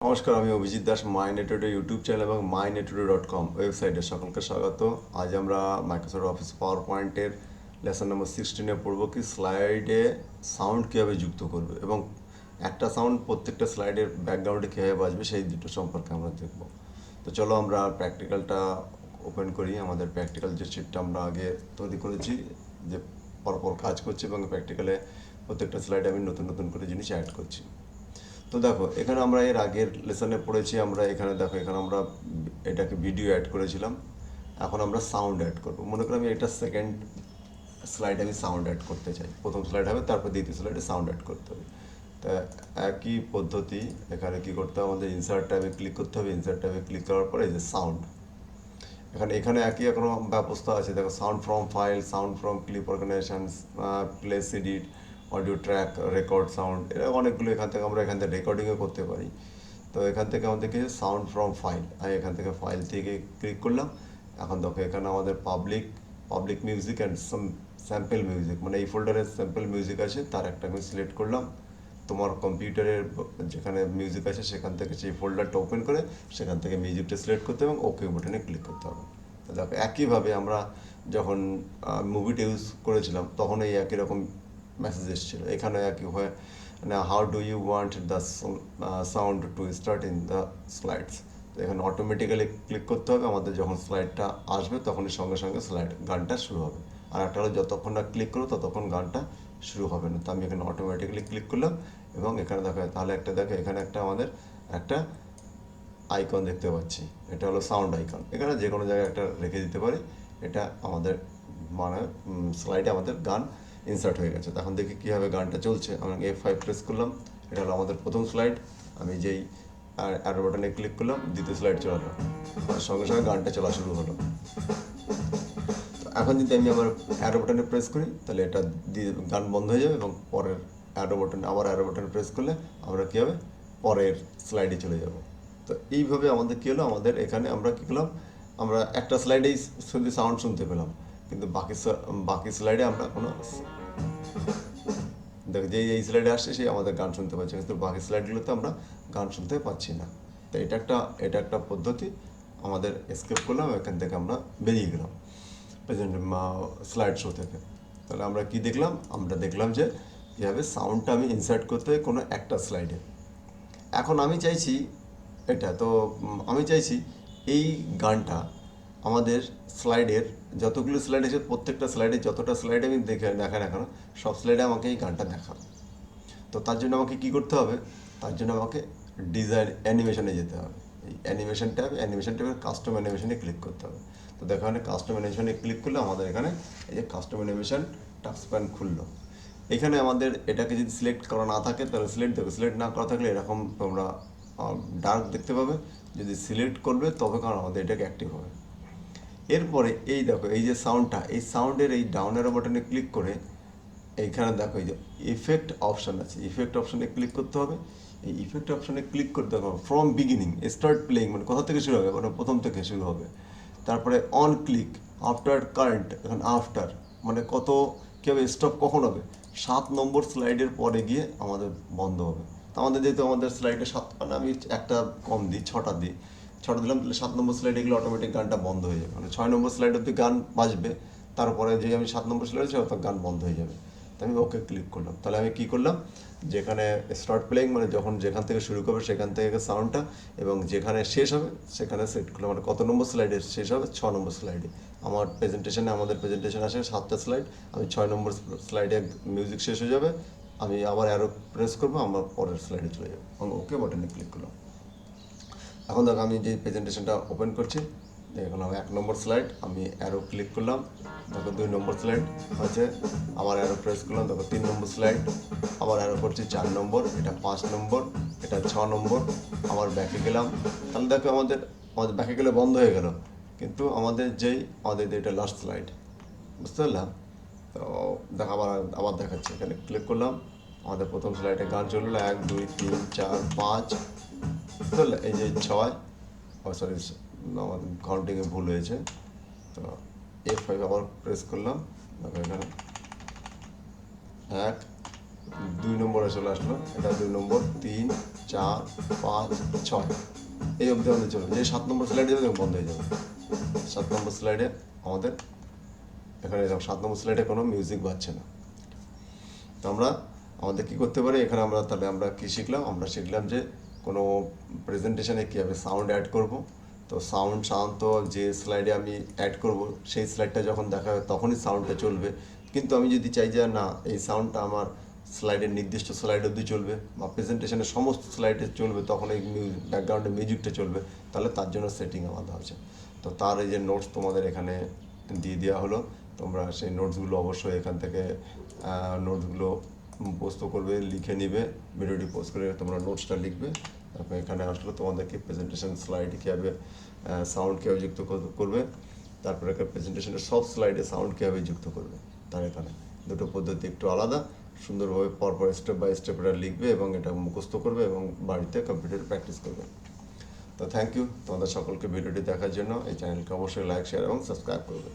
নমস্কার, আমি অভিজিৎ দাস, মাই নেটওয়ার্কের ইউটিউব চ্যানেল এবং mynetudo.com ওয়েবসাইটে সকলকে স্বাগত। আজ আমরা মাইক্রোসফট অফিস পাওয়ার পয়েন্টের লেসন নম্বর 16-এ পড়ব কি স্লাইডে সাউন্ড কীভাবে যুক্ত করবে এবং একটা সাউন্ড প্রত্যেকটা স্লাইডের ব্যাকগ্রাউন্ডে কীভাবে বাজবে সেই দুটো সম্পর্কে আমরা দেখব। তো চলো আমরা প্র্যাকটিক্যালটা ওপেন করি। আমাদের প্র্যাকটিক্যাল যে শিটটা আমরা আগে তৈরি করেছি, যে পরপর কাজ করছি এবং প্র্যাকটিক্যালে প্রত্যেকটা স্লাইডে আমি নতুন নতুন করে জিনিস অ্যাড করছি। তো দেখো, এখানে আমরা এর আগের লেসনে পড়েছি, আমরা এখানে দেখো এখানে আমরা এটাকে ভিডিও অ্যাড করেছিলাম। এখন আমরা সাউন্ড অ্যাড করবো। মনে করি আমি এটা সেকেন্ড স্লাইডে আমি সাউন্ড অ্যাড করতে চাই। প্রথম স্লাইড হবে, তারপর দ্বিতীয় স্লাইডে সাউন্ড অ্যাড করতে হবে। তা একই পদ্ধতি এখানে কি করতে হবে, আমাদের ইনসার্ট ট্যাবে ক্লিক করতে হবে। ইনসার্ট ট্যাবে ক্লিক করার পরে এই যে সাউন্ড, এখানে একই এখনো ব্যবস্থা আছে। দেখো, sound from file, sound from clip organization, place edit, audio track, record sound, এরা অনেকগুলো এখান থেকে আমরা রেকর্ডিংও করতে পারি। তো এখান থেকে আমাদেরকে সাউন্ড ফ্রম ফাইল, আমি এখান থেকে ফাইল থেকে ক্লিক করলাম। এখন দেখো এখানে আমাদের public music and sample music, মানে এই ফোল্ডারে স্যাম্পল মিউজিক আছে, তার একটা আমি সিলেক্ট করলাম। তোমার কম্পিউটারের যেখানে মিউজিক আছে সেখান থেকে সেই ফোল্ডারটা ওপেন করে সেখান থেকে মিউজিকটা সিলেক্ট করতে হবে এবং ওকে বাটনে ক্লিক করতে হবে। দেখো, একইভাবে আমরা যখন মুভিটা ইউজ করেছিলাম তখন এই একই রকম মেসেজ এসেছিলো। এখানে একইভাবে মানে how do you want the sound to start in the slides. তো এখানে অটোমেটিক্যালি ক্লিক করতে হবে। আমাদের যখন স্লাইডটা আসবে তখনই সঙ্গে সঙ্গে গানটা শুরু হবে। আর একটা হলো যতক্ষণ না ক্লিক করো ততক্ষণ গানটা শুরু হবে না। তো আমি এখানে অটোমেটিক্যালি ক্লিক করলাম এবং এখানে দেখো, তাহলে এখানে একটা একটা আইকন দেখতে পাচ্ছি। এটা হলো সাউন্ড আইকন। এখানে যে কোনো জায়গায় একটা রেখে দিতে পারি। এটা আমাদের মানে স্লাইডে আমাদের গান ইনসার্ট হয়ে গেছে। তখন দেখি কীভাবে গানটা চলছে। আমি F5 প্রেস করলাম। এটা হলো আমাদের প্রথম স্লাইড। আমি যেই অ্যারো বাটনে ক্লিক করলাম, দ্বিতীয় স্লাইড চলালো, সঙ্গে সঙ্গে গানটা চলা শুরু হলো। এখন যদি আমি আবার অ্যারো বাটনে প্রেস করি তাহলে এটা গান বন্ধ হয়ে যাবে এবং পরের অ্যারো বাটনে প্রেস করলে আমরা কী হবে, পরের স্লাইডে চলে যাব। তো এইভাবে আমাদের কী হলো, আমাদের এখানে আমরা কী করলাম, আমরা একটা স্লাইডেই শুধু সাউন্ড শুনতে পেলাম, কিন্তু বাকি স্লাইডে আমরা কোনো দেখো এই স্লাইডে আসছে সেই আমাদের গান শুনতে পাচ্ছি, কিন্তু বাকি স্লাইডগুলোতে আমরা গান শুনতে পাচ্ছি না। তো এটা একটা পদ্ধতি। আমাদের এসকেপ করলাম, এখান থেকে আমরা বেরিয়ে গেলাম প্রেজেন্ট স্লাইড শো থেকে। তাহলে আমরা কি দেখলাম, আমরা দেখলাম যে কীভাবে সাউন্ডটা আমি ইনসার্ট করতে হয় কোনো একটা স্লাইডে। এখন আমি চাইছি আমি চাইছি এই গানটা আমাদের স্লাইডের যতগুলো স্লাইড আছে প্রত্যেকটা স্লাইডে যতটা স্লাইডে আমি দেখা না কেন সব স্লাইডে আমাকে এই গানটা দেখাবে। তো তার জন্য আমাকে কী করতে হবে, তার জন্য আমাকে ডিজাইন অ্যানিমেশনে যেতে হবে। এই অ্যানিমেশন ট্যাবের কাস্টম অ্যানিমেশনে ক্লিক করতে হবে। তো দেখো, এখানে কাস্টম অ্যানিমেশনে ক্লিক করলে আমাদের এখানে এই যে কাস্টম অ্যানিমেশন টাস্কপ্যান খুললো। এখানে আমাদের এটাকে যদি সিলেক্ট করা না থাকে তাহলে সিলেক্ট না করা থাকলে এরকম তোমরা ডার্ক দেখতে পাবে। যদি সিলেক্ট করবে তবে কারণ আমাদের এটাকে অ্যাক্টিভ হবে। এরপরে এই দেখো, এই যে সাউন্ডটা, এই সাউন্ডের এই ডাউন অ্যারো বাটনে ক্লিক করে এইখানে দেখো এই যে ইফেক্ট অপশান আছে, ইফেক্ট অপশানে ক্লিক করতে হবে। এই ইফেক্ট অপশানে ক্লিক করতে হবে ফ্রম বিগিনিং স্টার্ট প্লেইং, মানে কোথা থেকে শুরু হবে, মানে প্রথম থেকে শুরু হবে। তারপরে অন ক্লিক, আফটার কারেন্ট, এখন আফটার মানে কীভাবে স্টপ কখন হবে, 7 নম্বর স্লাইডের পরে গিয়ে আমাদের বন্ধ হবে। তো আমাদের যেহেতু আমাদের স্লাইডে 7, মানে আমি একটা কম দিই, 6টা দিই, 6টা দিলাম, তাহলে 7 নম্বর স্লাইডে গেলে অটোমেটিক গানটা বন্ধ হয়ে যাবে। মানে 6 নম্বর স্লাইড অব্দি গান বাজবে, তারপরে যে আমি 7 নম্বর স্লাইডে ছিল তখন গান বন্ধ হয়ে যাবে। তো আমি ওকে ক্লিক করলাম। তাহলে আমি কী করলাম, যেখানে স্টার্ট প্লেইং মানে যেখান থেকে শুরু করবে সেখান থেকে সাউন্ডটা, এবং যেখানে শেষ হবে সেখানে সেট করলাম, মানে কত নম্বর স্লাইডে শেষ হবে, 6 নম্বর স্লাইডে। আমাদের প্রেজেন্টেশন আসে 7টা স্লাইড, আমি 6 নম্বর স্লাইডে মিউজিক শেষ হয়ে যাবে, আমি আবার অ্যারো প্রেস করবো, আমার পরের স্লাইডে চলে যাবে, আমি ওকে বাটনে ক্লিক করলাম। এখন দেখো, আমি যে প্রেজেন্টেশনটা ওপেন করছি, দেখুন আমি 1 নম্বর স্লাইড, আমি অ্যারো ক্লিক করলাম, দেখো 2 নম্বর স্লাইড আছে, আবার অ্যারো প্রেস করলাম, দেখো 3 নম্বর স্লাইড, আবার অ্যারো করছি 4 নম্বর, এটা 5 নম্বর, এটা 6 নম্বর, আবার ব্যাকে গেলাম। তাহলে দেখো আমাদের ব্যাকে গেলে বন্ধ হয়ে গেল, কিন্তু আমাদের এটা লাস্ট স্লাইড, বুঝতে পারলাম। তো দেখো আবার দেখাচ্ছি, এখানে ক্লিক করলাম, আমাদের প্রথম স্লাইডে গান চললো 1 2 3 4 5, বুঝতে এই যে 6, সরি আমাদের কাউন্টিংয়ে ভুল হয়েছে। তো F5 আবার প্রেস করলাম, দেখো এখানে 1 2 নম্বরে চলে আসলো, এটা 2 নম্বর 3 4 5 6 এই অবধি আমাদের চলবে। যে 7 নম্বর স্লাইডে যাবে বন্ধ হয়ে যাবে। 7 নম্বর স্লাইডে আমাদের এখানে 7 নম্বর স্লাইডে কোনো মিউজিক বাজছে না। তো আমরা আমাদের কী করতে পারি এখানে আমরা তাহলে আমরা কী শিখলাম? আমরা শিখলাম যে কোনো প্রেজেন্টেশনে কীভাবে সাউন্ড অ্যাড করব। তো সাউন্ড সাধারণত যে স্লাইডে আমি অ্যাড করব সেই স্লাইডটা যখন দেখা হবে তখনই সাউন্ডটা চলবে। কিন্তু আমি যদি চাই যে না এই সাউন্ডটা আমার স্লাইডের নির্দিষ্ট স্লাইড অবধি চলবে বা প্রেজেন্টেশনের সমস্ত স্লাইডে চলবে, তখন এই ব্যাকগ্রাউন্ডে মিউজিকটা চলবে, তাহলে তার জন্য সেটিং আলাদা আছে। তো তার এই যে নোটস তোমাদের এখানে দিয়ে দেওয়া হলো, তোমরা সেই নোটসগুলো অবশ্যই এখান থেকে নোটসগুলো পোস্ট করবে, লিখে নিবে, ভিডিওটি পোস্ট করে তোমরা নোটসটা লিখবে। তারপর এখানে আসলে তোমাদেরকে প্রেজেন্টেশন স্লাইড কীভাবে সাউন্ড কীভাবে যুক্ত করবে, তারপরে একটা প্রেজেন্টেশনের সব স্লাইডে সাউন্ড কীভাবে যুক্ত করবে, তার এখানে দুটো পদ্ধতি একটু আলাদা। সুন্দরভাবে পরপর স্টেপ বাই স্টেপ এটা লিখবে এবং এটা মুখস্থ করবে এবং বাড়িতে কম্পিউটারে প্র্যাকটিস করবে। তো থ্যাংক ইউ তোমাদের সকলকে ভিডিওটি দেখার জন্য। এই চ্যানেলকে অবশ্যই লাইক, শেয়ার এবং সাবস্ক্রাইব করবে।